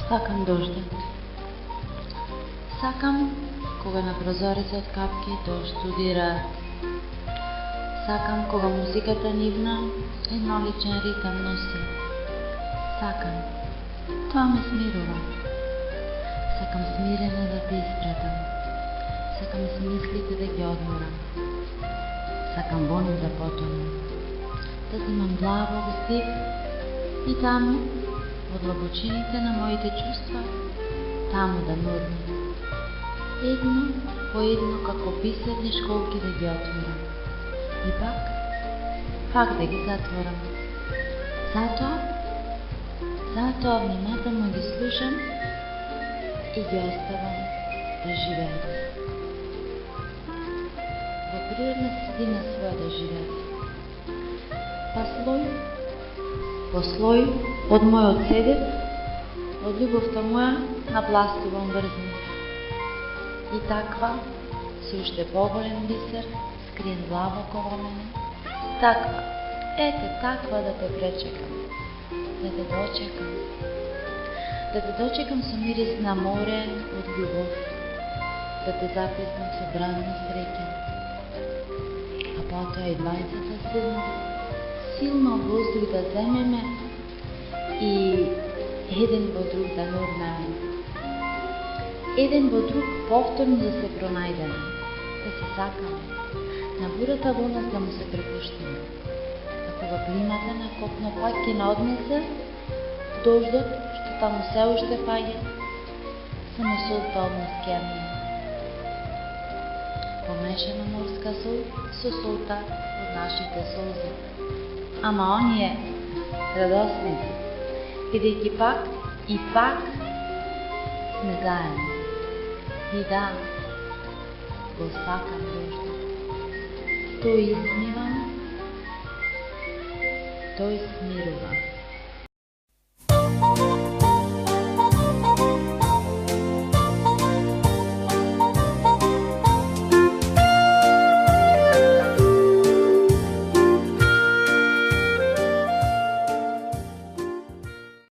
Сакам дождот. Сакам кога на прозорецот капки дожд студираат. Сакам кога музиката нивна едноличен ритам носи. Сакам. Тоа ме смирува. Сакам смирено да те испратам. Сакам с мислите да ги одморам. Сакам во нив да потонам. Да земам длабок вдих и таму, во длабочините на моите чувства, таму да нурнам. Едно по едно како бисерни школки да ги отворам. И пак да ги затворам. Затоа внимателно ги слушам и ги оставам да живеат. Во природна средина своја да живеат. По слој од мојот седев, од љубовта моја напластувам врз нив. И таква, со уште поголем бисер, скриен длабоко во мене, таква, ете таква да те пречекам, да те дочекам со мирис на море од љубов, да те записнам со бранна среќа, а потоа и двајцата силно воздух да земеме и еден во друг да нурнеме. Еден во друг повторно да се пронајдеме, да се сакаме, на бурата во нас да му се препуштиме. А кога плимата на копно пак ќе наоднесе, дождот што таму се уште паѓа, само солта од нас ќе ја мине. Помешана морска сол со солта од нашите солзи. Ама оние радосници, бидејќи пак и пак сме заедно. И да, го сакам дождот. Тој измивам, тој смирува.